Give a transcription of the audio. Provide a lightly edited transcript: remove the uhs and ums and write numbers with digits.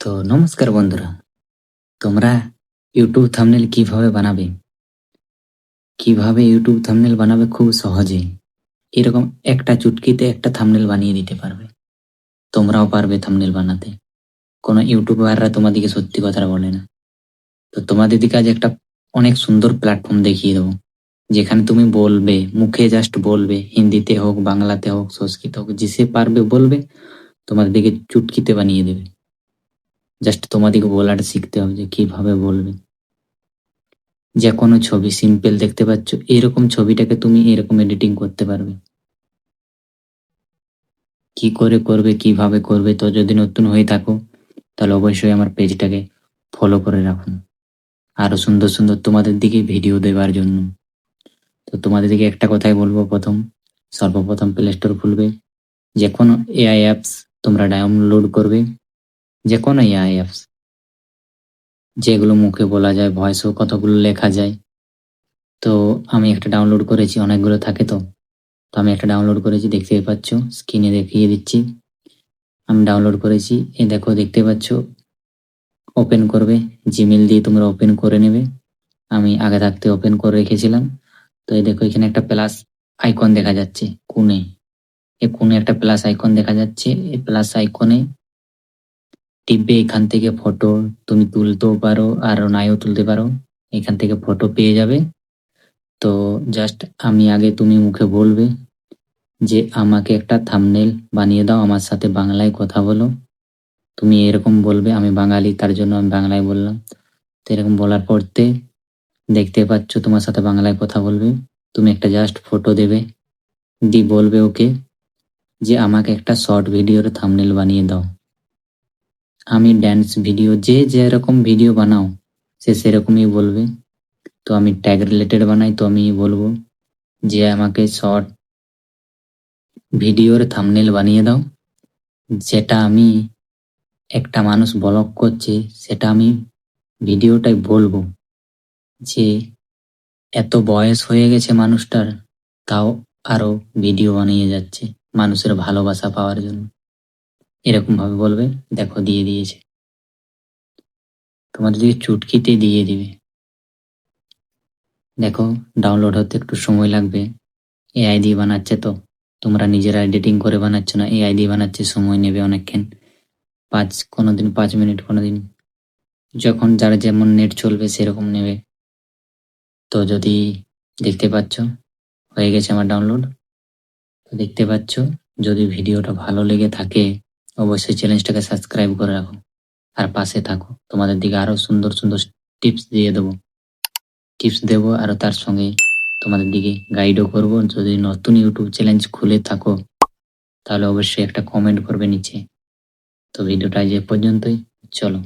তো নমস্কার বন্ধুরা, তোমরা ইউটিউব থাম্বনেল কিভাবে ইউটিউব থাম্বনেল বানাবে খুব সহজে। এরকম একটা চুটকিতে একটা থাম্বনেল বানিয়ে দিতে পারবে। তোমরাও পারবে থাম্বনেল বানাতে। কোনো ইউটিউবাররা তোমাদেরকে সত্যি কথা বলে না। তো তোমাদের দিকে আজ একটা অনেক সুন্দর প্ল্যাটফর্ম দেখিয়ে দেবো, যেখানে তুমি বলবে, মুখে জাস্ট বলবে, হিন্দিতে হোক, বাংলাতে হোক, সংস্কৃত হোক, যেসে পারবে বলবে, তোমাদের দিকে চুটকিতে বানিয়ে দেবে। জাস্ট তোমাদেরকে বলাটা শিখতে হবে যে কিভাবে বলবে। যে কোনো ছবি সিম্পল দেখতে পাচ্ছ, এরকম ছবিটাকে তুমি এরকম এডিটিং করতে পারবে। কি করে করবে, কিভাবে করবে, তো যদি নতুন হয়ে থাকো তাহলে অবশ্যই আমার পেজটাকে ফলো করে রাখুন, আরো সুন্দর সুন্দর তোমাদের দিকে ভিডিও দেওয়ার জন্য। তো তোমাদের দিকে একটা কথাই বলবো, সর্বপ্রথম প্লে স্টোর খুলবে, যে কোনো এআই অ্যাপস তোমরা ডাউনলোড করবে, যে কোনো এআই অ্যাপস যেগুলো মুখে বলা যায়, ভয়েসও কতগুলো লেখা যায়। তো আমি একটা ডাউনলোড করেছি, অনেকগুলো থাকে তো তো আমি একটা ডাউনলোড করেছি, দেখতে পাচ্ছ, স্ক্রিনে দেখিয়ে দিচ্ছি। আমি ডাউনলোড করেছি, এই দেখো দেখতে পাচ্ছ, ওপেন করবে, জিমেল দিয়ে তোমরা ওপেন করে নেবে। আমি আগে থাকতে ওপেন করে রেখেছিলাম। তো এই দেখো এখানে একটা প্লাস আইকন দেখা যাচ্ছে কোণে, এই কোণে একটা প্লাস আইকন দেখা যাচ্ছে। এই প্লাস আইকনে টিপবে, এখান থেকে ফটো তুমি তুলতেও পারো আর নাইও তুলতে পারো, এখান থেকে ফটো পেয়ে যাবে। তো জাস্ট আমি আগে, তুমি মুখে বলবে যে আমাকে একটা থাম্বনেল বানিয়ে দাও, আমার সাথে বাংলায় কথা বলো। তুমি এরকম বলবে, আমি বাঙালি তার জন্য আমি বাংলায় বললাম। তো এরকম বলার পরতে দেখতে পাচ্ছ তোমার সাথে বাংলায় কথা বলবে। তুমি একটা জাস্ট ফটো দেবে, বলবে ওকে যে আমাকে একটা শর্ট ভিডিওর থাম্বনেল বানিয়ে দাও। আমি ড্যান্স ভিডিও, যে যেরকম ভিডিও বানাও সে সেরকমই বলবে। তো আমি ট্যাগ রিলেটেড বানাই, তো আমি বলবো যে আমাকে শর্ট ভিডিওর থাম্বনেল বানিয়ে দাও, যেটা আমি, একটা মানুষ ব্লগ করছে, সেটা আমি ভিডিওটাই বলবো যে এত বয়স হয়ে গেছে মানুষটার, তাও আরো ভিডিও বানিয়ে যাচ্ছে মানুষের ভালোবাসা পাওয়ার জন্য। এরকম ভাবে বলবে, দেখো দিয়ে দিয়েছে, তোমাদের দিকে চুটকিতে দিয়ে দিবে। দেখো ডাউনলোড হতে একটু সময় লাগবে, এআই দিয়ে বানাচ্ছে তো, তোমরা নিজেরা এডিটিং করে বানাচ্ছ না, এআই দিয়ে বানাচ্ছে, সময় নেবে অনেকক্ষণ। কোনোদিন 5 মিনিট, কোনোদিন যখন যার যেমন নেট চলবে সেরকম নেবে। তো যদি দেখতে পাচ্ছ হয়ে গেছে আমার ডাউনলোড। তো দেখতে পাচ্ছ, যদি ভিডিওটা ভালো লেগে থাকে অবশ্যই চ্যানেলটাকে সাবস্ক্রাইব করে রাখো আর পাশে থাকো। তোমাদের দিকে আরো সুন্দর সুন্দর টিপস দেবো আর তার সঙ্গে তোমাদের দিকে গাইডও করব। যদি নতুন ইউটিউব চ্যানেল খুলে থাকো তাহলে অবশ্যই একটা কমেন্ট করবে নিচে। তো ভিডিওটা যে পর্যন্তই, চলো।